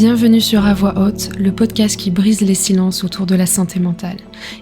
Bienvenue sur À Voix Haute, le podcast qui brise les silences autour de la santé mentale.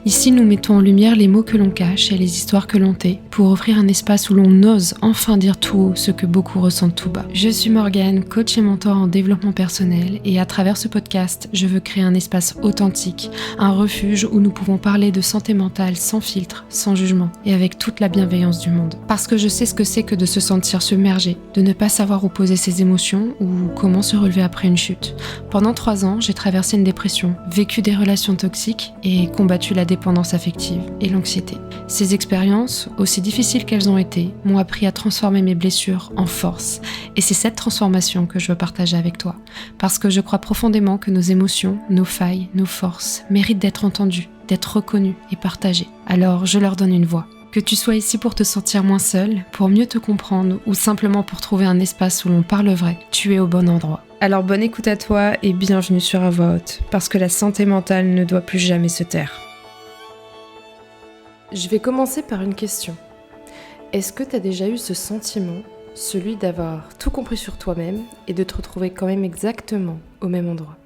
Ici, nous mettons en lumière les mots que l'on cache et les histoires que l'on tait pour offrir un espace où l'on ose enfin dire tout haut ce que beaucoup ressentent tout bas. Je suis Morgane, coach et mentor en développement personnel et à travers ce podcast, je veux créer un espace authentique, un refuge où nous pouvons parler de santé mentale sans filtre, sans jugement et avec toute la bienveillance du monde. Parce que je sais ce que c'est que de se sentir submergé, de ne pas savoir où poser ses émotions ou comment se relever après une chute. Pendant 3 ans, j'ai traversé une dépression, vécu des relations toxiques et combattu la dépendance affective et l'anxiété. Ces expériences, aussi difficiles qu'elles ont été, m'ont appris à transformer mes blessures en force. Et c'est cette transformation que je veux partager avec toi. Parce que je crois profondément que nos émotions, nos failles, nos forces méritent d'être entendues, d'être reconnues et partagées. Alors je leur donne une voix. Que tu sois ici pour te sentir moins seul, pour mieux te comprendre ou simplement pour trouver un espace où l'on parle vrai, tu es au bon endroit. Alors bonne écoute à toi et bienvenue sur À Voix Haute, parce que la santé mentale ne doit plus jamais se taire. Je vais commencer par une question. Est-ce que tu as déjà eu ce sentiment, celui d'avoir tout compris sur toi-même et de te retrouver quand même exactement au même endroit ?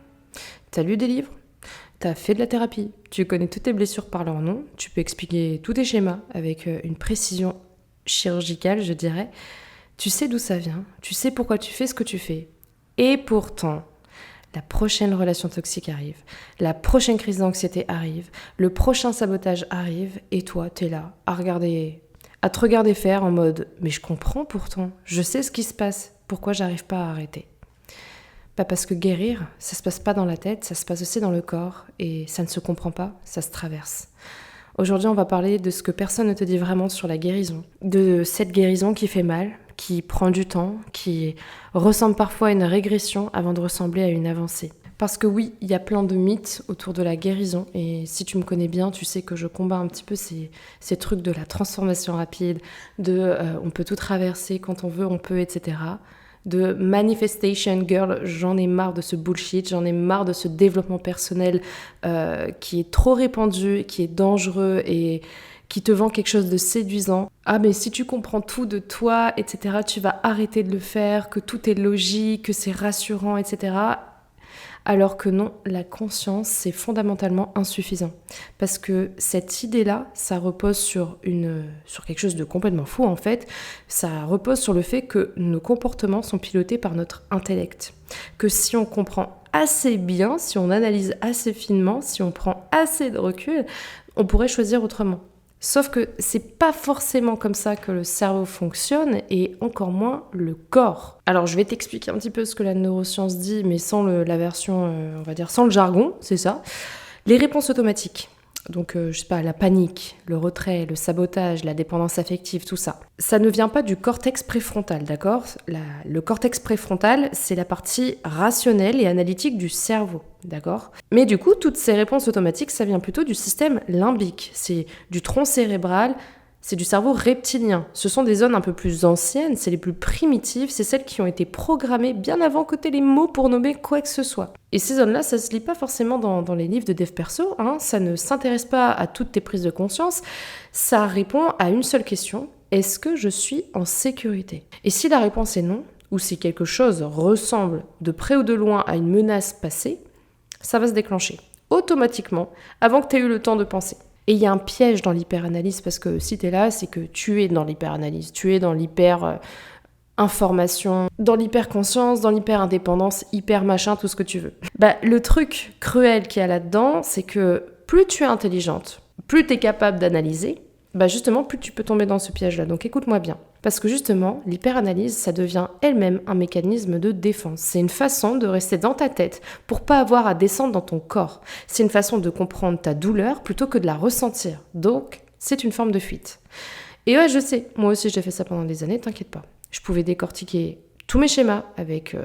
T'as lu des livres ? T'as fait de la thérapie, tu connais toutes tes blessures par leur nom, tu peux expliquer tous tes schémas avec une précision chirurgicale, je dirais. Tu sais d'où ça vient, tu sais pourquoi tu fais ce que tu fais. Et pourtant, la prochaine relation toxique arrive, la prochaine crise d'anxiété arrive, le prochain sabotage arrive et toi, t'es là à te regarder faire en mode « mais je comprends pourtant, je sais ce qui se passe, pourquoi j'arrive pas à arrêter ?» Parce que guérir, ça se passe pas dans la tête, ça se passe aussi dans le corps et ça ne se comprend pas, ça se traverse. Aujourd'hui, on va parler de ce que personne ne te dit vraiment sur la guérison, de cette guérison qui fait mal, qui prend du temps, qui ressemble parfois à une régression avant de ressembler à une avancée. Parce que oui, il y a plein de mythes autour de la guérison et si tu me connais bien, tu sais que je combats un petit peu ces trucs de la transformation rapide, on peut tout traverser quand on veut, on peut, etc. De manifestation girl, j'en ai marre de ce bullshit, j'en ai marre de ce développement personnel qui est trop répandu, qui est dangereux et qui te vend quelque chose de séduisant. Ah mais si tu comprends tout de toi, etc., tu vas arrêter de le faire, que tout est logique, que c'est rassurant, etc. Alors que non, la conscience, c'est fondamentalement insuffisant. Parce que cette idée-là, ça repose sur quelque chose de complètement fou en fait. Ça repose sur le fait que nos comportements sont pilotés par notre intellect. Que si on comprend assez bien, si on analyse assez finement, si on prend assez de recul, on pourrait choisir autrement. Sauf que c'est pas forcément comme ça que le cerveau fonctionne et encore moins le corps. Alors je vais t'expliquer un petit peu ce que la neuroscience dit, mais sans la version, on va dire sans le jargon, c'est ça. Les réponses automatiques. Donc, je sais pas, la panique, le retrait, le sabotage, la dépendance affective, tout ça. Ça ne vient pas du cortex préfrontal, d'accord ? Le cortex préfrontal, c'est la partie rationnelle et analytique du cerveau, d'accord ? Mais du coup, toutes ces réponses automatiques, ça vient plutôt du système limbique. C'est du tronc cérébral, c'est du cerveau reptilien. Ce sont des zones un peu plus anciennes, c'est les plus primitives, c'est celles qui ont été programmées bien avant que t'aies les mots pour nommer quoi que ce soit. Et ces zones-là, ça se lit pas forcément dans les livres de dev perso, ça ne s'intéresse pas à toutes tes prises de conscience, ça répond à une seule question, est-ce que je suis en sécurité ? Et si la réponse est non, ou si quelque chose ressemble de près ou de loin à une menace passée, ça va se déclencher automatiquement avant que tu aies eu le temps de penser. Et il y a un piège dans l'hyperanalyse parce que si tu es là, c'est que tu es dans l'hyperanalyse, tu es dans l'hyper-information, dans l'hyper-conscience, dans l'hyper-indépendance, hyper-machin, tout ce que tu veux. Le truc cruel qu'il y a là-dedans, c'est que plus tu es intelligente, plus tu es capable d'analyser, justement, plus tu peux tomber dans ce piège-là. Donc écoute-moi bien. Parce que justement, l'hyperanalyse, ça devient elle-même un mécanisme de défense. C'est une façon de rester dans ta tête pour pas avoir à descendre dans ton corps. C'est une façon de comprendre ta douleur plutôt que de la ressentir. Donc, c'est une forme de fuite. Et ouais, je sais, moi aussi j'ai fait ça pendant des années, t'inquiète pas. Je pouvais décortiquer tous mes schémas avec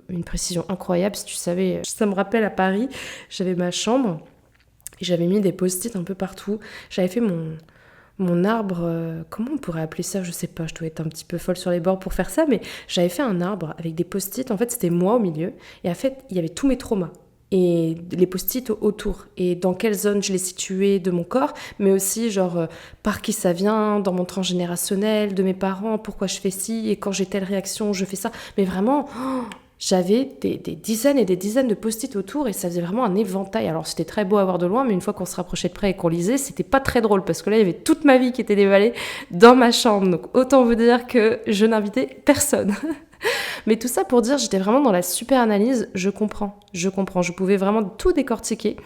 une précision incroyable. Si tu savais, ça me rappelle à Paris, j'avais ma chambre et j'avais mis des post-it un peu partout. J'avais fait mon arbre, comment on pourrait appeler ça ? Je sais pas, je dois être un petit peu folle sur les bords pour faire ça, mais j'avais fait un arbre avec des post-it, en fait c'était moi au milieu, et en fait il y avait tous mes traumas, et les post-it autour, et dans quelle zone je les situais de mon corps, mais aussi par qui ça vient, dans mon transgénérationnel, de mes parents, pourquoi je fais ci, et quand j'ai telle réaction, je fais ça, mais vraiment... J'avais des dizaines et des dizaines de post-it autour et ça faisait vraiment un éventail. Alors c'était très beau à voir de loin, mais une fois qu'on se rapprochait de près et qu'on lisait, c'était pas très drôle parce que là il y avait toute ma vie qui était dévalée dans ma chambre. Donc autant vous dire que je n'invitais personne. Mais tout ça pour dire, j'étais vraiment dans la super analyse, je comprends, je pouvais vraiment tout décortiquer.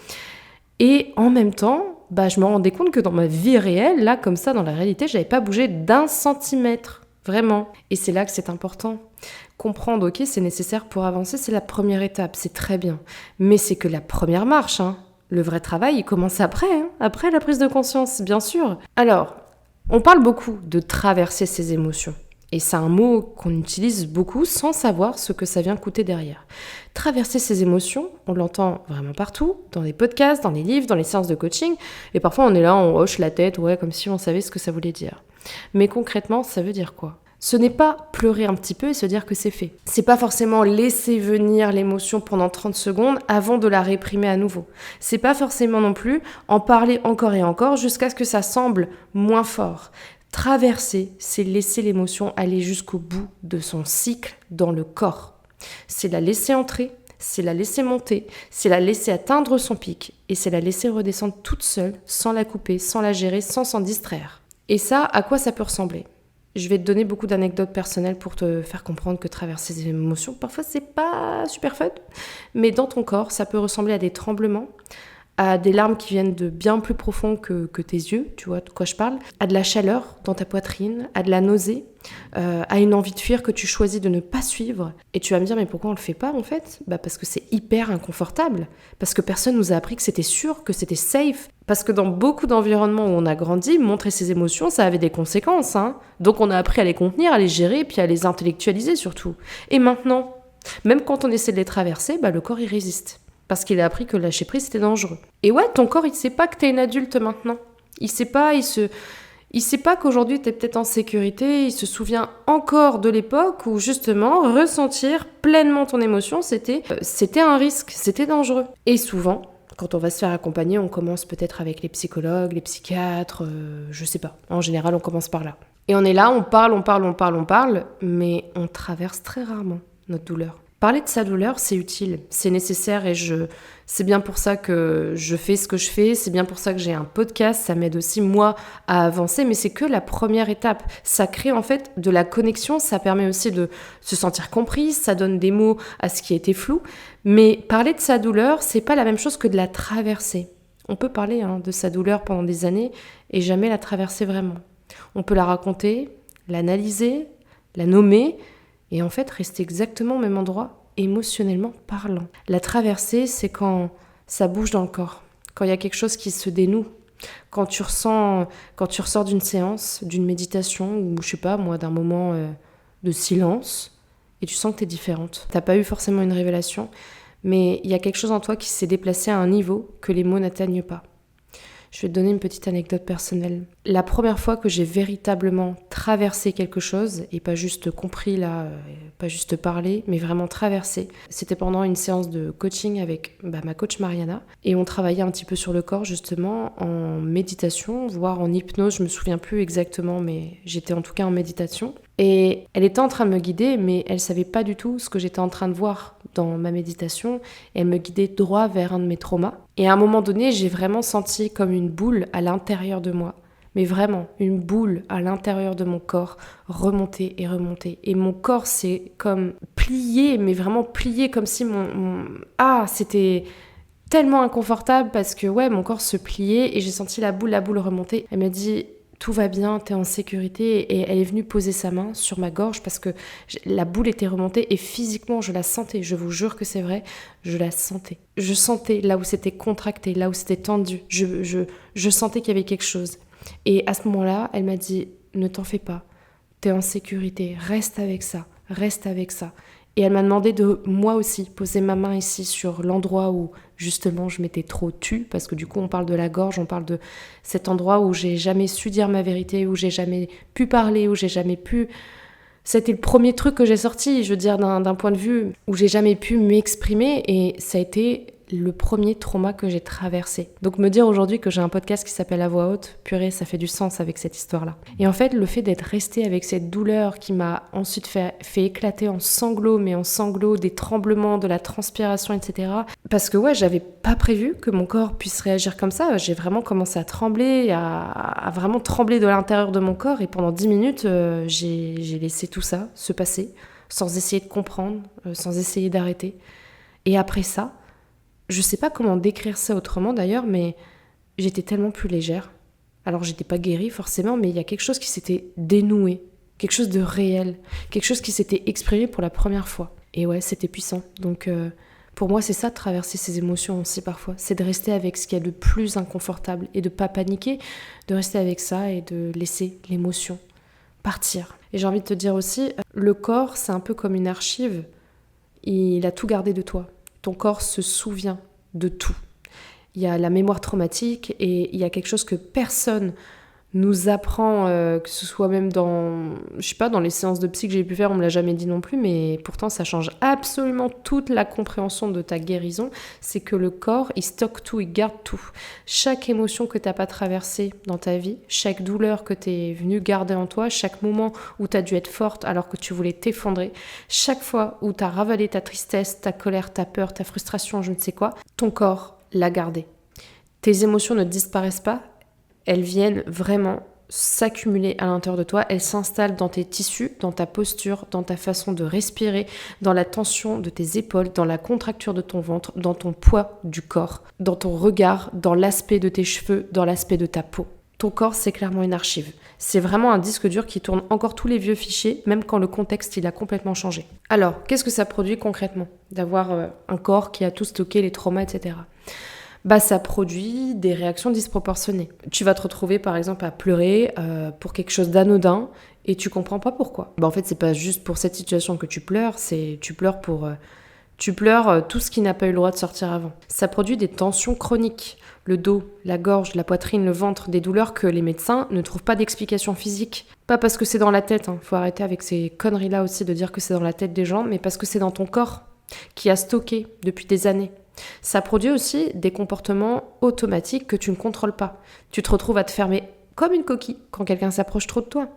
Et en même temps, je me rendais compte que dans ma vie réelle, là comme ça, dans la réalité, j'avais pas bougé d'1 centimètre, vraiment. Et c'est là que c'est important. Comprendre, ok, c'est nécessaire pour avancer, c'est la première étape, c'est très bien. Mais c'est que la première marche, hein. Le vrai travail, il commence après, hein, après la prise de conscience, bien sûr. Alors, on parle beaucoup de traverser ses émotions. Et c'est un mot qu'on utilise beaucoup sans savoir ce que ça vient coûter derrière. Traverser ses émotions, on l'entend vraiment partout, dans les podcasts, dans les livres, dans les séances de coaching. Et parfois on est là, on hoche la tête, ouais, comme si on savait ce que ça voulait dire. Mais concrètement, ça veut dire quoi ? Ce n'est pas pleurer un petit peu et se dire que c'est fait. C'est pas forcément laisser venir l'émotion pendant 30 secondes avant de la réprimer à nouveau. C'est pas forcément non plus en parler encore et encore jusqu'à ce que ça semble moins fort. Traverser, c'est laisser l'émotion aller jusqu'au bout de son cycle dans le corps. C'est la laisser entrer, c'est la laisser monter, c'est la laisser atteindre son pic et c'est la laisser redescendre toute seule, sans la couper, sans la gérer, sans s'en distraire. Et ça, à quoi ça peut ressembler ? Je vais te donner beaucoup d'anecdotes personnelles pour te faire comprendre que traverser ses émotions, parfois c'est pas super fun, mais dans ton corps, ça peut ressembler à des tremblements, à des larmes qui viennent de bien plus profond que tes yeux, tu vois de quoi je parle, à de la chaleur dans ta poitrine, à de la nausée, à une envie de fuir que tu choisis de ne pas suivre. Et tu vas me dire, mais pourquoi on le fait pas en fait ? Parce que c'est hyper inconfortable, parce que personne nous a appris que c'était sûr, que c'était safe, parce que dans beaucoup d'environnements où on a grandi, montrer ses émotions, ça avait des conséquences, hein. Donc on a appris à les contenir, à les gérer, puis à les intellectualiser surtout. Et maintenant, même quand on essaie de les traverser, le corps y résiste. Parce qu'il a appris que lâcher prise, c'était dangereux. Et ouais, ton corps, il sait pas que t'es une adulte maintenant. Il sait pas qu'aujourd'hui, t'es peut-être en sécurité. Il se souvient encore de l'époque où, justement, ressentir pleinement ton émotion, c'était un risque, c'était dangereux. Et souvent, quand on va se faire accompagner, on commence peut-être avec les psychologues, les psychiatres, je sais pas. En général, on commence par là. Et on est là, on parle, mais on traverse très rarement notre douleur. Parler de sa douleur, c'est utile, c'est nécessaire et c'est bien pour ça que je fais ce que je fais, c'est bien pour ça que j'ai un podcast, ça m'aide aussi moi à avancer, mais c'est que la première étape. Ça crée en fait de la connexion, ça permet aussi de se sentir comprise, ça donne des mots à ce qui était flou, mais parler de sa douleur, c'est pas la même chose que de la traverser. On peut parler de sa douleur pendant des années et jamais la traverser vraiment. On peut la raconter, l'analyser, la nommer, et en fait, rester exactement au même endroit, émotionnellement parlant. La traversée, c'est quand ça bouge dans le corps, quand il y a quelque chose qui se dénoue, quand tu ressors d'une séance, d'une méditation, ou je sais pas, moi, d'un moment de silence, et tu sens que t'es différente. T'as pas eu forcément une révélation, mais il y a quelque chose en toi qui s'est déplacé à un niveau que les mots n'atteignent pas. Je vais te donner une petite anecdote personnelle. La première fois que j'ai véritablement traversé quelque chose, et pas juste compris là, pas juste parlé, mais vraiment traversé, c'était pendant une séance de coaching avec ma coach Mariana. Et on travaillait un petit peu sur le corps justement, en méditation, voire en hypnose, je me souviens plus exactement, mais j'étais en tout cas en méditation. Et elle était en train de me guider, mais elle savait pas du tout ce que j'étais en train de voir dans ma méditation. Et elle me guidait droit vers un de mes traumas. Et à un moment donné, j'ai vraiment senti comme une boule à l'intérieur de moi. Mais vraiment, une boule à l'intérieur de mon corps, remonter et remonter. Et mon corps s'est comme plié, mais vraiment plié, comme si c'était tellement inconfortable parce que mon corps se pliait et j'ai senti la boule remonter. Elle m'a dit... Tout va bien, t'es en sécurité, et elle est venue poser sa main sur ma gorge parce que la boule était remontée et physiquement je la sentais, je vous jure que c'est vrai, je la sentais. Je sentais là où c'était contracté, là où c'était tendu, je sentais qu'il y avait quelque chose. Et à ce moment-là, elle m'a dit, ne t'en fais pas, t'es en sécurité, reste avec ça. Et elle m'a demandé de, moi aussi, poser ma main ici sur l'endroit où, justement, je m'étais trop tue, parce que du coup, on parle de la gorge, on parle de cet endroit où j'ai jamais su dire ma vérité, où j'ai jamais pu parler, où j'ai jamais pu... C'était le premier truc que j'ai sorti, je veux dire, d'un point de vue où j'ai jamais pu m'exprimer, et ça a été le premier trauma que j'ai traversé. Donc me dire aujourd'hui que j'ai un podcast qui s'appelle À voix haute, purée, ça fait du sens avec cette histoire-là. Et en fait, le fait d'être restée avec cette douleur qui m'a ensuite fait éclater en sanglots, mais en sanglots, des tremblements, de la transpiration, etc. Parce que ouais, j'avais pas prévu que mon corps puisse réagir comme ça. J'ai vraiment commencé à trembler, à vraiment trembler de l'intérieur de mon corps. Et pendant 10 minutes, j'ai laissé tout ça se passer, sans essayer de comprendre, sans essayer d'arrêter. Et après ça, je sais pas comment décrire ça autrement d'ailleurs, mais j'étais tellement plus légère. Alors j'étais pas guérie forcément, mais il y a quelque chose qui s'était dénoué, quelque chose de réel, quelque chose qui s'était exprimé pour la première fois. Et ouais, c'était puissant. Donc pour moi, c'est ça de traverser ces émotions aussi parfois. C'est de rester avec ce qu'il y a de plus inconfortable et de pas paniquer, de rester avec ça et de laisser l'émotion partir. Et j'ai envie de te dire aussi, le corps, c'est un peu comme une archive. Il a tout gardé de toi. Ton corps se souvient de tout. Il y a la mémoire traumatique et il y a quelque chose que personne nous apprend, que ce soit même dans les séances de psy que j'ai pu faire, on me l'a jamais dit non plus, mais pourtant ça change absolument toute la compréhension de ta guérison. C'est que le corps, il stocke tout, il garde tout. Chaque émotion que t'as pas traversée dans ta vie, chaque douleur que t'es venu garder en toi, chaque moment où t'as dû être forte alors que tu voulais t'effondrer, chaque fois où t'as ravalé ta tristesse, ta colère, ta peur, ta frustration, je ne sais quoi, ton corps l'a gardé. Tes émotions ne disparaissent pas, elles viennent vraiment s'accumuler à l'intérieur de toi, elles s'installent dans tes tissus, dans ta posture, dans ta façon de respirer, dans la tension de tes épaules, dans la contracture de ton ventre, dans ton poids du corps, dans ton regard, dans l'aspect de tes cheveux, dans l'aspect de ta peau. Ton corps, c'est clairement une archive. C'est vraiment un disque dur qui tourne encore tous les vieux fichiers, même quand le contexte il a complètement changé. Alors, qu'est-ce que ça produit concrètement d'avoir un corps qui a tout stocké, les traumas, etc. Ça produit des réactions disproportionnées. Tu vas te retrouver par exemple à pleurer pour quelque chose d'anodin et tu comprends pas pourquoi. En fait, c'est pas juste pour cette situation que tu pleures, tu pleures tout ce qui n'a pas eu le droit de sortir avant. Ça produit des tensions chroniques, le dos, la gorge, la poitrine, le ventre, des douleurs que les médecins ne trouvent pas d'explication physique. Pas parce que c'est dans la tête, faut arrêter avec ces conneries-là aussi de dire que c'est dans la tête des gens, mais parce que c'est dans ton corps qui a stocké depuis des années. Ça produit aussi des comportements automatiques que tu ne contrôles pas. Tu te retrouves à te fermer comme une coquille quand quelqu'un s'approche trop de toi,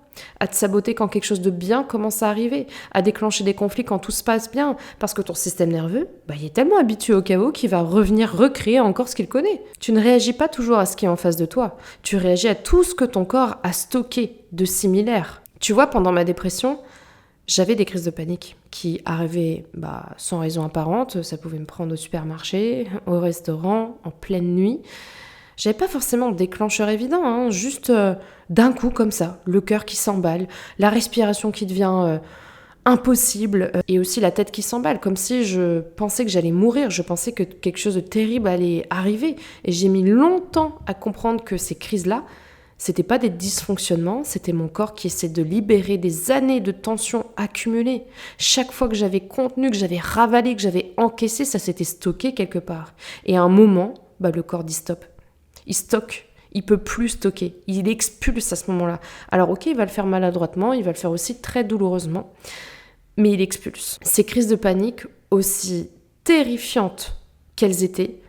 à te saboter quand quelque chose de bien commence à arriver, à déclencher des conflits quand tout se passe bien, parce que ton système nerveux, il est tellement habitué au chaos qu'il va revenir recréer encore ce qu'il connaît. Tu ne réagis pas toujours à ce qui est en face de toi, tu réagis à tout ce que ton corps a stocké de similaire. Tu vois, pendant ma dépression, j'avais des crises de panique qui arrivaient sans raison apparente. Ça pouvait me prendre au supermarché, au restaurant, en pleine nuit. J'avais pas forcément de déclencheur évident, juste d'un coup comme ça, le cœur qui s'emballe, la respiration qui devient impossible et aussi la tête qui s'emballe, comme si je pensais que j'allais mourir, je pensais que quelque chose de terrible allait arriver. Et j'ai mis longtemps à comprendre que ces crises-là, c'était pas des dysfonctionnements, c'était mon corps qui essaie de libérer des années de tension accumulées. Chaque fois que j'avais contenu, que j'avais ravalé, que j'avais encaissé, ça s'était stocké quelque part. Et à un moment, le corps dit stop. Il stocke, il peut plus stocker, il expulse à ce moment-là. Alors ok, il va le faire maladroitement, il va le faire aussi très douloureusement, mais il expulse. Ces crises de panique, aussi terrifiantes qu'elles étaient,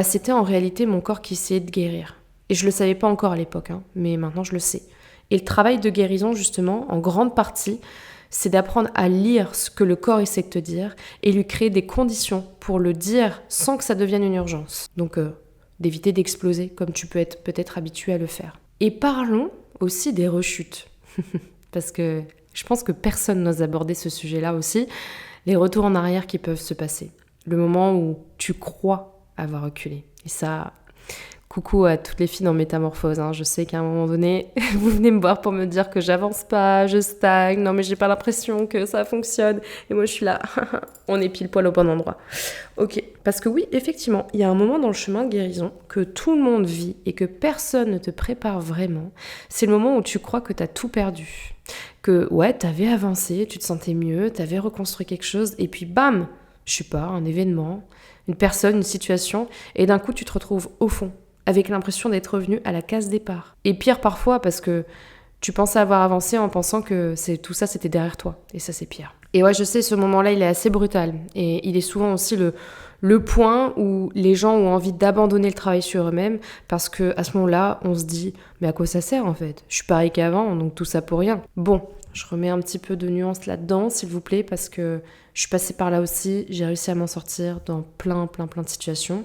c'était en réalité mon corps qui essayait de guérir. Et je le savais pas encore à l'époque, mais maintenant je le sais. Et le travail de guérison, justement, en grande partie, c'est d'apprendre à lire ce que le corps essaie de te dire et lui créer des conditions pour le dire sans que ça devienne une urgence. Donc, d'éviter d'exploser comme tu peux être peut-être habitué à le faire. Et parlons aussi des rechutes. Parce que je pense que personne n'ose aborder ce sujet-là aussi. Les retours en arrière qui peuvent se passer. Le moment où tu crois avoir reculé. Et ça... Coucou à toutes les filles dans Métamorphose, je sais qu'à un moment donné, vous venez me voir pour me dire que j'avance pas, je stagne, non mais j'ai pas l'impression que ça fonctionne. Et moi je suis là, on est pile poil au bon endroit. Ok, parce que oui, effectivement, il y a un moment dans le chemin de guérison que tout le monde vit et que personne ne te prépare vraiment. C'est le moment où tu crois que t'as tout perdu. Que ouais, t'avais avancé, tu te sentais mieux, t'avais reconstruit quelque chose, et puis bam, je sais pas, un événement, une personne, une situation, et d'un coup tu te retrouves au fond, avec l'impression d'être revenu à la case départ. Et pire parfois parce que Tu pensais avoir avancé en pensant que tout ça, c'était derrière toi. Et ça, c'est pire. Et ouais, je sais, ce moment-là, il est assez brutal. Et il est souvent aussi le point où les gens ont envie d'abandonner le travail sur eux-mêmes parce qu'à ce moment-là, on se dit « Mais à quoi ça sert en fait ? Je suis pareil qu'avant, donc tout ça pour rien. » Bon, je remets un petit peu de nuance là-dedans, s'il vous plaît, parce que je suis passée par là aussi. J'ai réussi à m'en sortir dans plein de situations.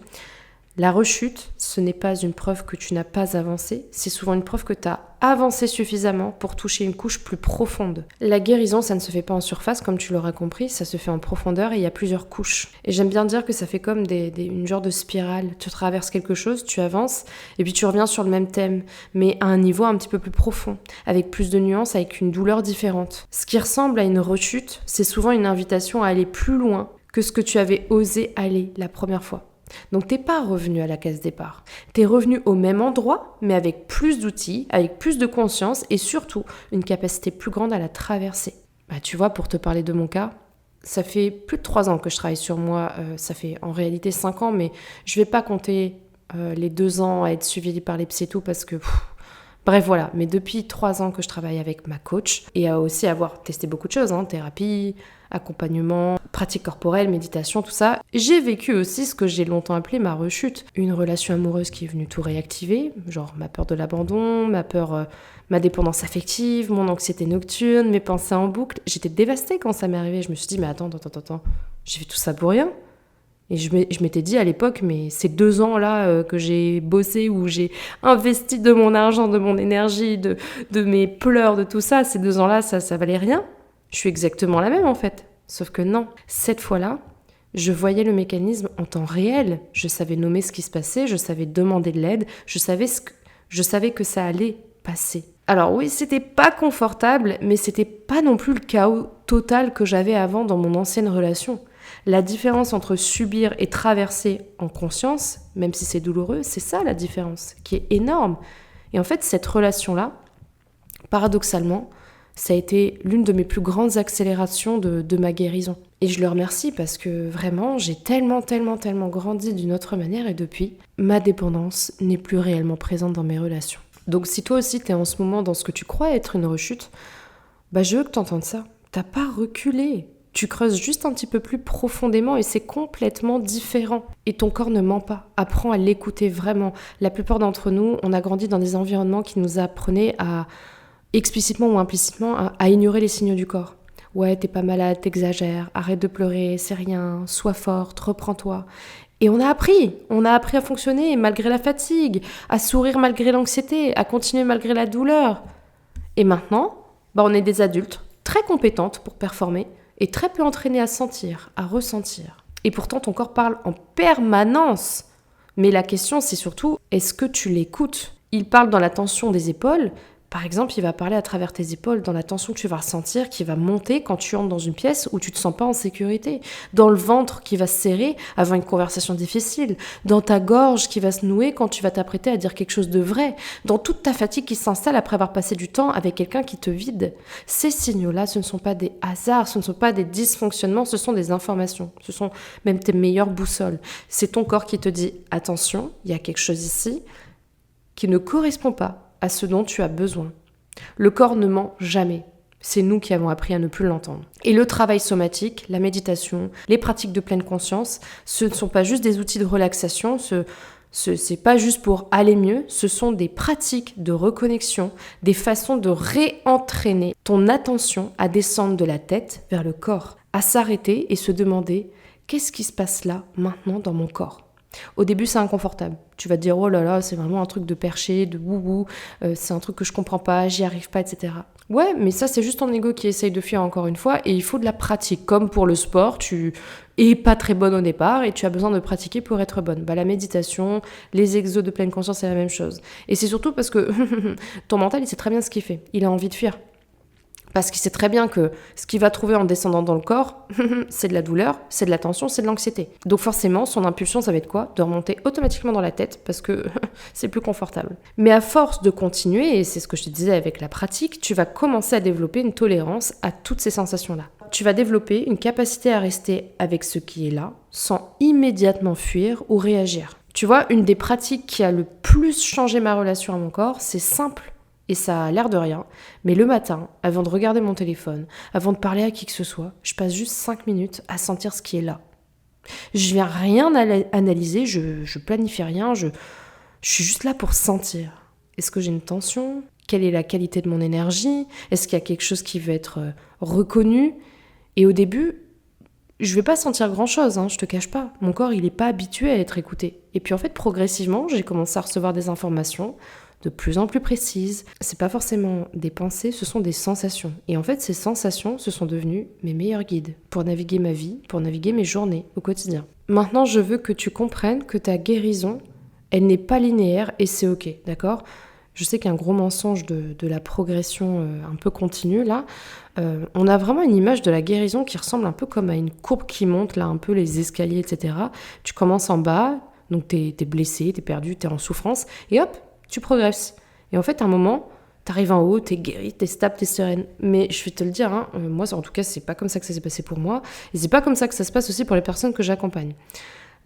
La rechute, ce n'est pas une preuve que tu n'as pas avancé, c'est souvent une preuve que tu as avancé suffisamment pour toucher une couche plus profonde. La guérison, ça ne se fait pas en surface, comme tu l'auras compris, ça se fait en profondeur et il y a plusieurs couches. Et j'aime bien dire que ça fait comme une genre de spirale. Tu traverses quelque chose, tu avances, et puis tu reviens sur le même thème, mais à un niveau un petit peu plus profond, avec plus de nuances, avec une douleur différente. Ce qui ressemble à une rechute, c'est souvent une invitation à aller plus loin que ce que tu avais osé aller la première fois. Donc t'es pas revenu à la case départ, t'es revenu au même endroit mais avec plus d'outils, avec plus de conscience et surtout une capacité plus grande à la traverser. Tu vois, pour te parler de mon cas, ça fait plus de 3 ans que je travaille sur moi, ça fait en réalité 5 ans mais je vais pas compter les 2 ans à être suivi par les psy et tout parce que... Bref, voilà, mais depuis 3 ans que je travaille avec ma coach et à aussi avoir testé beaucoup de choses, thérapie, accompagnement, pratique corporelle, méditation, tout ça, j'ai vécu aussi ce que j'ai longtemps appelé ma rechute. Une relation amoureuse qui est venue tout réactiver, genre ma peur de l'abandon, ma dépendance affective, mon anxiété nocturne, mes pensées en boucle. J'étais dévastée quand ça m'est arrivé, je me suis dit, mais attends, j'ai fait tout ça pour rien ? Et je m'étais dit à l'époque, mais ces 2 ans-là que j'ai bossé, où j'ai investi de mon argent, de mon énergie, de mes pleurs, de tout ça, ces 2 ans-là, ça valait rien. Je suis exactement la même en fait. Sauf que non, cette fois-là, je voyais le mécanisme en temps réel. Je savais nommer ce qui se passait, je savais demander de l'aide, je savais que ça allait passer. Alors oui, c'était pas confortable, mais c'était pas non plus le chaos total que j'avais avant dans mon ancienne relation. La différence entre subir et traverser en conscience, même si c'est douloureux, c'est ça la différence, qui est énorme. Et en fait, cette relation-là, paradoxalement, ça a été l'une de mes plus grandes accélérations de ma guérison. Et je le remercie parce que vraiment, j'ai tellement grandi d'une autre manière et depuis, ma dépendance n'est plus réellement présente dans mes relations. Donc si toi aussi t'es en ce moment dans ce que tu crois être une rechute, je veux que t'entendes ça. T'as pas reculé. Tu creuses juste un petit peu plus profondément et c'est complètement différent. Et ton corps ne ment pas. Apprends à l'écouter vraiment. La plupart d'entre nous, on a grandi dans des environnements qui nous apprenaient à, explicitement ou implicitement, à ignorer les signaux du corps. Ouais, t'es pas malade, t'exagères, arrête de pleurer, c'est rien, sois forte, reprends-toi. Et on a appris à fonctionner malgré la fatigue, à sourire malgré l'anxiété, à continuer malgré la douleur. Et maintenant, on est des adultes très compétentes pour performer, et très peu entraîné à sentir, à ressentir. Et pourtant, ton corps parle en permanence. Mais la question, c'est surtout, est-ce que tu l'écoutes ? Il parle dans la tension des épaules. Par exemple, il va parler à travers tes épaules, dans la tension que tu vas ressentir, qui va monter quand tu entres dans une pièce où tu te sens pas en sécurité. Dans le ventre qui va se serrer avant une conversation difficile. Dans ta gorge qui va se nouer quand tu vas t'apprêter à dire quelque chose de vrai. Dans toute ta fatigue qui s'installe après avoir passé du temps avec quelqu'un qui te vide. Ces signaux-là, ce ne sont pas des hasards, ce ne sont pas des dysfonctionnements, ce sont des informations. Ce sont même tes meilleures boussoles. C'est ton corps qui te dit « Attention, il y a quelque chose ici qui ne correspond pas à ce dont tu as besoin. » Le corps ne ment jamais. C'est nous qui avons appris à ne plus l'entendre. Et le travail somatique, la méditation, les pratiques de pleine conscience, ce ne sont pas juste des outils de relaxation, c'est pas juste pour aller mieux, ce sont des pratiques de reconnexion, des façons de réentraîner ton attention à descendre de la tête vers le corps, à s'arrêter et se demander « Qu'est-ce qui se passe là, maintenant, dans mon corps ?» Au début, c'est inconfortable. Tu vas te dire, oh là là, c'est vraiment un truc de perché, de boubou, c'est un truc que je comprends pas, j'y arrive pas, etc. Ouais, mais ça, c'est juste ton ego qui essaye de fuir encore une fois, et il faut de la pratique. Comme pour le sport, tu es pas très bonne au départ, et tu as besoin de pratiquer pour être bonne. La méditation, les exos de pleine conscience, c'est la même chose. Et c'est surtout parce que ton mental, il sait très bien ce qu'il fait. Il a envie de fuir. Parce qu'il sait très bien que ce qu'il va trouver en descendant dans le corps, c'est de la douleur, c'est de la tension, c'est de l'anxiété. Donc forcément, son impulsion, ça va être quoi ? De remonter automatiquement dans la tête parce que c'est plus confortable. Mais à force de continuer, et c'est ce que je te disais avec la pratique, tu vas commencer à développer une tolérance à toutes ces sensations-là. Tu vas développer une capacité à rester avec ce qui est là, sans immédiatement fuir ou réagir. Tu vois, une des pratiques qui a le plus changé ma relation à mon corps, c'est simple, Et ça a l'air de rien, mais le matin, avant de regarder mon téléphone, avant de parler à qui que ce soit, je passe juste 5 minutes à sentir ce qui est là. Je viens rien analyser, je planifie rien, je suis juste là pour sentir. Est-ce que j'ai une tension ? Quelle est la qualité de mon énergie ? Est-ce qu'il y a quelque chose qui veut être reconnu ? Et au début, je vais pas sentir grand-chose, je te cache pas. Mon corps, il est pas habitué à être écouté. Et puis en fait, progressivement, j'ai commencé à recevoir des informations de plus en plus précises. C'est pas forcément des pensées, ce sont des sensations. Et en fait, ces sensations, ce sont devenues mes meilleurs guides pour naviguer ma vie, pour naviguer mes journées au quotidien. Maintenant, je veux que tu comprennes que ta guérison, elle n'est pas linéaire et c'est ok, d'accord ? Je sais qu'un gros mensonge de la progression un peu continue, là, on a vraiment une image de la guérison qui ressemble un peu comme à une courbe qui monte, là, un peu les escaliers, etc. Tu commences en bas, donc t'es blessé, t'es perdu, t'es en souffrance, et hop, tu progresses. Et en fait, à un moment, t'arrives en haut, t'es guéri, t'es stable, t'es sereine. Mais je vais te le dire, moi, en tout cas, c'est pas comme ça que ça s'est passé pour moi, et c'est pas comme ça que ça se passe aussi pour les personnes que j'accompagne.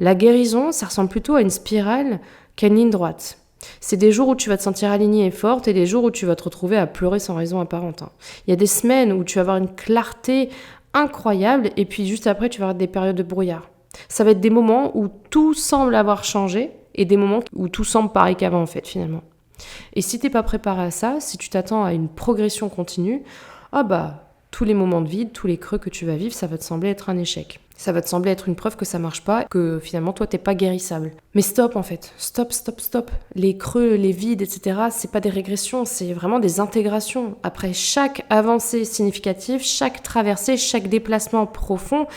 La guérison, ça ressemble plutôt à une spirale qu'à une ligne droite. C'est des jours où tu vas te sentir alignée et forte et des jours où tu vas te retrouver à pleurer sans raison apparente. Il y a des semaines où tu vas avoir une clarté incroyable et puis juste après, tu vas avoir des périodes de brouillard. Ça va être des moments où tout semble avoir changé et des moments où tout semble pareil qu'avant en fait finalement. Et si t'es pas préparé à ça, si tu t'attends à une progression continue, tous les moments de vide, tous les creux que tu vas vivre, ça va te sembler être un échec. Ça va te sembler être une preuve que ça marche pas, que finalement toi t'es pas guérissable. Mais stop en fait, stop. Les creux, les vides, etc. c'est pas des régressions, c'est vraiment des intégrations. Après chaque avancée significative, chaque traversée, chaque déplacement profond,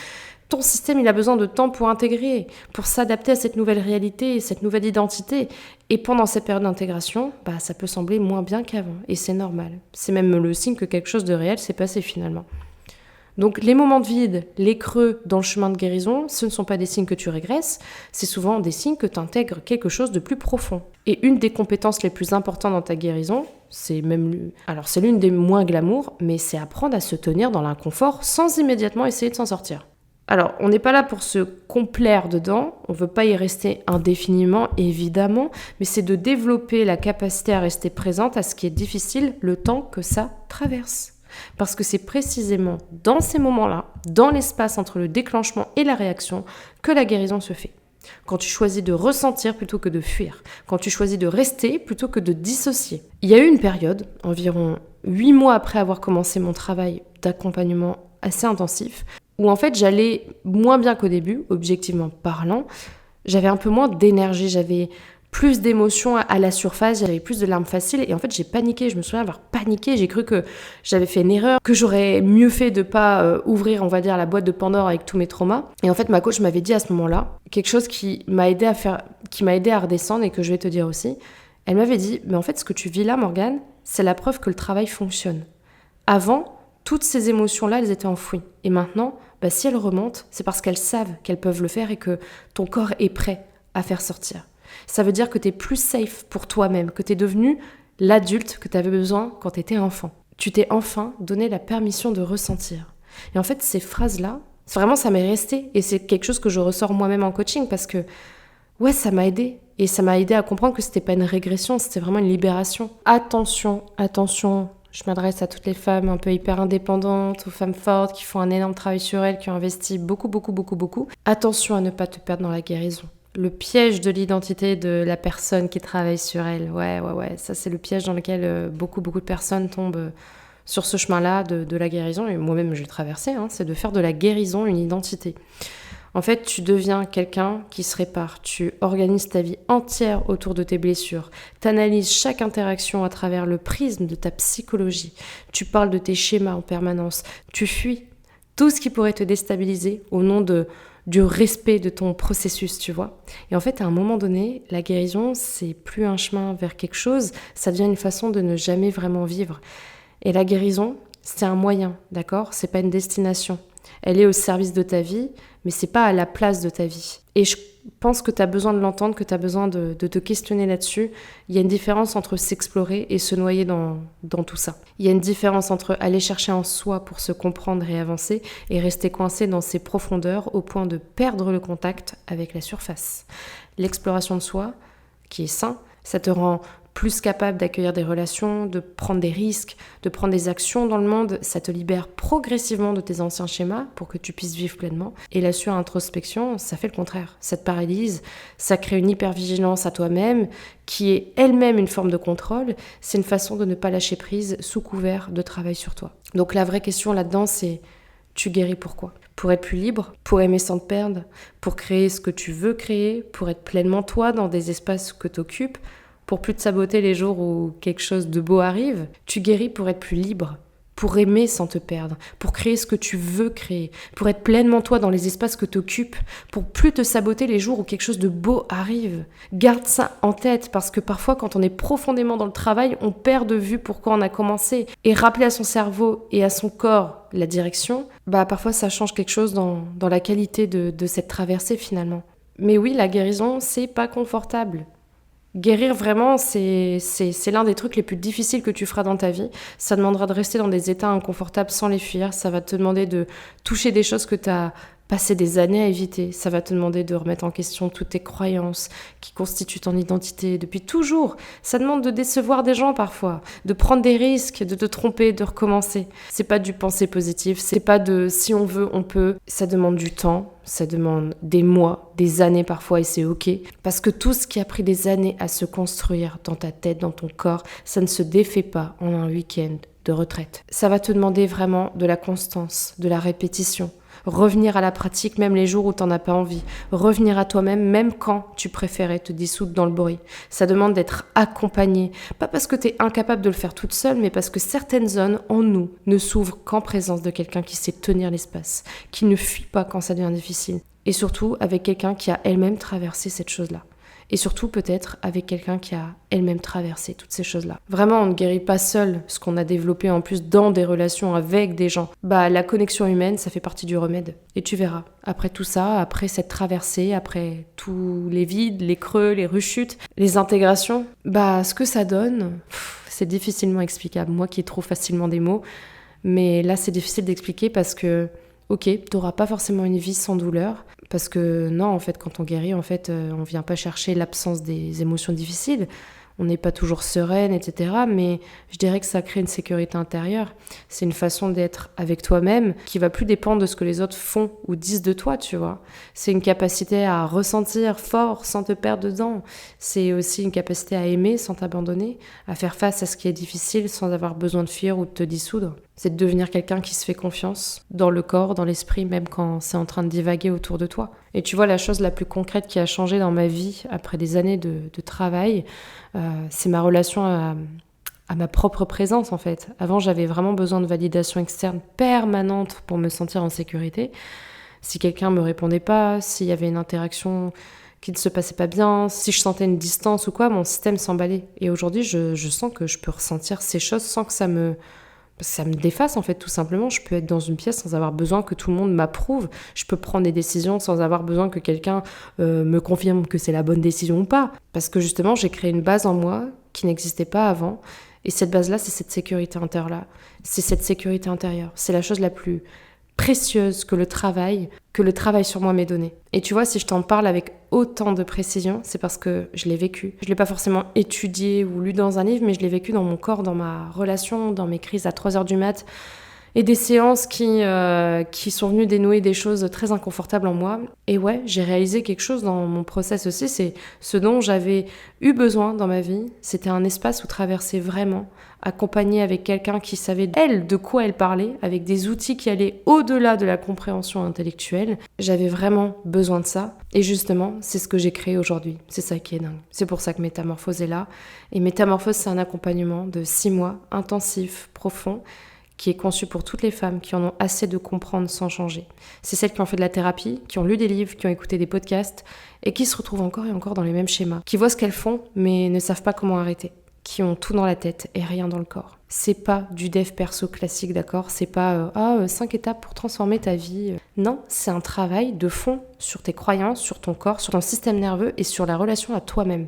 ton système, il a besoin de temps pour intégrer, pour s'adapter à cette nouvelle réalité, cette nouvelle identité. Et pendant cette période d'intégration, ça peut sembler moins bien qu'avant. Et c'est normal. C'est même le signe que quelque chose de réel s'est passé finalement. Donc les moments de vide, les creux dans le chemin de guérison, ce ne sont pas des signes que tu régresses, c'est souvent des signes que tu intègres quelque chose de plus profond. Et une des compétences les plus importantes dans ta guérison, c'est l'une des moins glamour, mais c'est apprendre à se tenir dans l'inconfort sans immédiatement essayer de s'en sortir. Alors, on n'est pas là pour se complaire dedans, on ne veut pas y rester indéfiniment, évidemment, mais c'est de développer la capacité à rester présente à ce qui est difficile le temps que ça traverse. Parce que c'est précisément dans ces moments-là, dans l'espace entre le déclenchement et la réaction, que la guérison se fait. Quand tu choisis de ressentir plutôt que de fuir, quand tu choisis de rester plutôt que de dissocier. Il y a eu une période, environ 8 mois après avoir commencé mon travail d'accompagnement assez intensif, où en fait j'allais moins bien qu'au début, objectivement parlant. J'avais un peu moins d'énergie, j'avais plus d'émotions à la surface, j'avais plus de larmes faciles et en fait j'ai paniqué, je me souviens avoir paniqué, j'ai cru que j'avais fait une erreur, que j'aurais mieux fait de pas ouvrir on va dire la boîte de Pandore avec tous mes traumas. Et en fait ma coach m'avait dit à ce moment-là quelque chose qui m'a aidé à redescendre et que je vais te dire aussi. Elle m'avait dit mais en fait ce que tu vis là Morgane, c'est la preuve que le travail fonctionne. Avant, toutes ces émotions-là, elles étaient enfouies. Et maintenant, si elles remontent, c'est parce qu'elles savent qu'elles peuvent le faire et que ton corps est prêt à faire sortir. Ça veut dire que tu es plus safe pour toi-même, que tu es devenu l'adulte que tu avais besoin quand tu étais enfant. Tu t'es enfin donné la permission de ressentir. Et en fait, ces phrases-là, vraiment, ça m'est resté. Et c'est quelque chose que je ressors moi-même en coaching parce que, ouais, ça m'a aidé. Et ça m'a aidé à comprendre que c'était pas une régression, c'était vraiment une libération. Attention, je m'adresse à toutes les femmes un peu hyper indépendantes, aux femmes fortes qui font un énorme travail sur elles, qui ont investi beaucoup. Attention à ne pas te perdre dans la guérison. Le piège de l'identité de la personne qui travaille sur elle. Ouais. Ça, c'est le piège dans lequel beaucoup de personnes tombent sur ce chemin-là de la guérison. Et moi-même, je l'ai traversé. C'est de faire de la guérison une identité. En fait, tu deviens quelqu'un qui se répare. Tu organises ta vie entière autour de tes blessures. Tu analyses chaque interaction à travers le prisme de ta psychologie. Tu parles de tes schémas en permanence. Tu fuis tout ce qui pourrait te déstabiliser au nom du respect de ton processus, tu vois. Et en fait, à un moment donné, la guérison, c'est plus un chemin vers quelque chose, ça devient une façon de ne jamais vraiment vivre. Et la guérison, c'est un moyen, d'accord ? C'est pas une destination. Elle est au service de ta vie, mais c'est pas à la place de ta vie. Et je pense que tu as besoin de l'entendre, que tu as besoin de te questionner là-dessus. Il y a une différence entre s'explorer et se noyer dans tout ça. Il y a une différence entre aller chercher en soi pour se comprendre et avancer et rester coincé dans ses profondeurs au point de perdre le contact avec la surface. L'exploration de soi, qui est sain, ça te rend plus capable d'accueillir des relations, de prendre des risques, de prendre des actions dans le monde. Ça te libère progressivement de tes anciens schémas pour que tu puisses vivre pleinement. Et la sur-introspection, ça fait le contraire. Ça te paralyse, ça crée une hypervigilance à toi-même qui est elle-même une forme de contrôle. C'est une façon de ne pas lâcher prise sous couvert de travail sur toi. Donc la vraie question là-dedans, c'est tu guéris pourquoi ? Pour être plus libre, pour aimer sans te perdre, pour créer ce que tu veux créer, pour être pleinement toi dans des espaces que tu occupes, pour plus te saboter les jours où quelque chose de beau arrive. Tu guéris pour être plus libre, pour aimer sans te perdre, pour créer ce que tu veux créer, pour être pleinement toi dans les espaces que tu occupes, pour plus te saboter les jours où quelque chose de beau arrive. Garde ça en tête parce que parfois quand on est profondément dans le travail, on perd de vue pourquoi on a commencé. Et rappeler à son cerveau et à son corps la direction, parfois ça change quelque chose dans la qualité de cette traversée finalement. Mais oui, la guérison, c'est pas confortable. Guérir vraiment, c'est l'un des trucs les plus difficiles que tu feras dans ta vie. Ça demandera de rester dans des états inconfortables sans les fuir. Ça va te demander de toucher des choses que tu as passé des années à éviter. Ça va te demander de remettre en question toutes tes croyances qui constituent ton identité depuis toujours. Ça demande de décevoir des gens parfois, de prendre des risques, de te tromper, de recommencer. C'est pas du penser positif, c'est pas de si on veut, on peut. Ça demande du temps, ça demande des mois, des années parfois et c'est ok. Parce que tout ce qui a pris des années à se construire dans ta tête, dans ton corps, ça ne se défait pas en un week-end de retraite. Ça va te demander vraiment de la constance, de la répétition. Revenir à la pratique même les jours où t'en as pas envie. Revenir à toi-même même quand tu préférais te dissoudre dans le bruit. Ça demande d'être accompagné. Pas parce que t'es incapable de le faire toute seule, mais parce que certaines zones en nous ne s'ouvrent qu'en présence de quelqu'un qui sait tenir l'espace, qui ne fuit pas quand ça devient difficile. Et surtout avec quelqu'un qui a elle-même traversé cette chose-là. Et surtout peut-être avec quelqu'un qui a elle-même traversé toutes ces choses-là. Vraiment, on ne guérit pas seul ce qu'on a développé en plus dans des relations avec des gens. La connexion humaine, ça fait partie du remède. Et tu verras, après tout ça, après cette traversée, après tous les vides, les creux, les rechutes, les intégrations, ce que ça donne, c'est difficilement explicable. Moi qui trouve facilement des mots, mais là c'est difficile d'expliquer parce que ok, t'auras pas forcément une vie sans douleur, parce que non, en fait, quand on guérit, en fait, on vient pas chercher l'absence des émotions difficiles, on n'est pas toujours sereine, etc. Mais je dirais que ça crée une sécurité intérieure. C'est une façon d'être avec toi-même qui va plus dépendre de ce que les autres font ou disent de toi, tu vois. C'est une capacité à ressentir fort sans te perdre dedans. C'est aussi une capacité à aimer sans t'abandonner, à faire face à ce qui est difficile sans avoir besoin de fuir ou de te dissoudre. C'est de devenir quelqu'un qui se fait confiance dans le corps, dans l'esprit, même quand c'est en train de divaguer autour de toi. Et tu vois, la chose la plus concrète qui a changé dans ma vie après des années de travail, c'est ma relation à ma propre présence en fait. Avant, j'avais vraiment besoin de validation externe permanente pour me sentir en sécurité. Si quelqu'un me répondait pas, s'il y avait une interaction qui ne se passait pas bien, si je sentais une distance ou quoi, mon système s'emballait. Et aujourd'hui, je sens que je peux ressentir ces choses sans que ça me déface en fait, tout simplement. Je peux être dans une pièce sans avoir besoin que tout le monde m'approuve. Je peux prendre des décisions sans avoir besoin que quelqu'un me confirme que c'est la bonne décision ou pas. Parce que justement, j'ai créé une base en moi qui n'existait pas avant. Et cette base-là, c'est cette sécurité intérieure-là. C'est cette sécurité intérieure. C'est la chose la plus précieuse que le travail sur moi m'ait donné. Et tu vois, si je t'en parle avec autant de précision, c'est parce que je l'ai vécu. Je l'ai pas forcément étudié ou lu dans un livre, mais je l'ai vécu dans mon corps, dans ma relation, dans mes crises à 3h du mat', et des séances qui sont venues dénouer des choses très inconfortables en moi. Et ouais, j'ai réalisé quelque chose dans mon process aussi, c'est ce dont j'avais eu besoin dans ma vie. C'était un espace où traverser vraiment, accompagnée avec quelqu'un qui savait, elle, de quoi elle parlait, avec des outils qui allaient au-delà de la compréhension intellectuelle. J'avais vraiment besoin de ça. Et justement, c'est ce que j'ai créé aujourd'hui. C'est ça qui est dingue. C'est pour ça que Métamorphose est là. Et Métamorphose, c'est un accompagnement de 6 mois, intensif, profond, qui est conçu pour toutes les femmes qui en ont assez de comprendre sans changer. C'est celles qui ont fait de la thérapie, qui ont lu des livres, qui ont écouté des podcasts, et qui se retrouvent encore et encore dans les mêmes schémas, qui voient ce qu'elles font, mais ne savent pas comment arrêter, qui ont tout dans la tête et rien dans le corps. C'est pas du dev perso classique, d'accord ? C'est pas 5 étapes pour transformer ta vie. Non, c'est un travail de fond sur tes croyances, sur ton corps, sur ton système nerveux et sur la relation à toi-même.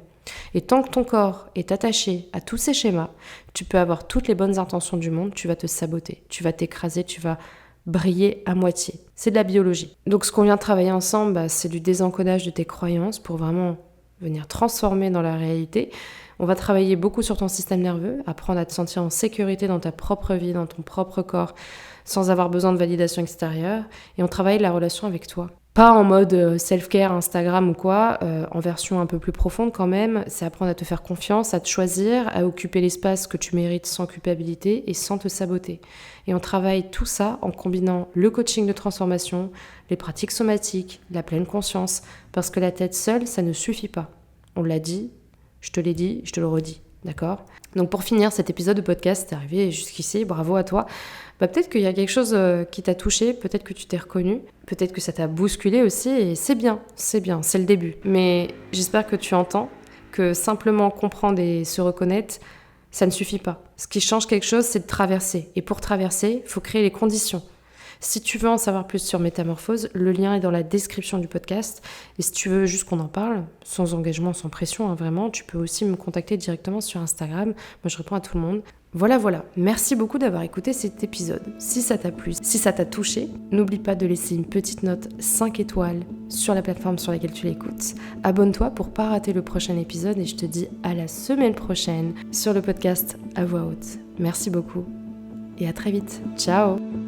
Et tant que ton corps est attaché à tous ces schémas, tu peux avoir toutes les bonnes intentions du monde, tu vas te saboter, tu vas t'écraser, tu vas briller à moitié. C'est de la biologie. Donc ce qu'on vient de travailler ensemble, c'est du désencodage de tes croyances pour vraiment venir transformer dans la réalité. On va travailler beaucoup sur ton système nerveux, apprendre à te sentir en sécurité dans ta propre vie, dans ton propre corps, sans avoir besoin de validation extérieure. Et on travaille la relation avec toi. Pas en mode self-care, Instagram ou quoi, en version un peu plus profonde quand même. C'est apprendre à te faire confiance, à te choisir, à occuper l'espace que tu mérites sans culpabilité et sans te saboter. Et on travaille tout ça en combinant le coaching de transformation, les pratiques somatiques, la pleine conscience, parce que la tête seule, ça ne suffit pas. On l'a dit, je te l'ai dit, je te le redis, d'accord ? Donc pour finir cet épisode de podcast, t'es arrivé jusqu'ici, bravo à toi. Peut-être qu'il y a quelque chose qui t'a touché, peut-être que tu t'es reconnu, peut-être que ça t'a bousculé aussi, et c'est bien, c'est le début. Mais j'espère que tu entends que simplement comprendre et se reconnaître, ça ne suffit pas. Ce qui change quelque chose, c'est de traverser. Et pour traverser, il faut créer les conditions. Si tu veux en savoir plus sur Métamorphose, le lien est dans la description du podcast. Et si tu veux juste qu'on en parle, sans engagement, sans pression, vraiment, tu peux aussi me contacter directement sur Instagram. Moi, je réponds à tout le monde. Voilà. Merci beaucoup d'avoir écouté cet épisode. Si ça t'a plu, si ça t'a touché, n'oublie pas de laisser une petite note 5 étoiles sur la plateforme sur laquelle tu l'écoutes. Abonne-toi pour pas rater le prochain épisode et je te dis à la semaine prochaine sur le podcast à voix haute. Merci beaucoup et à très vite. Ciao!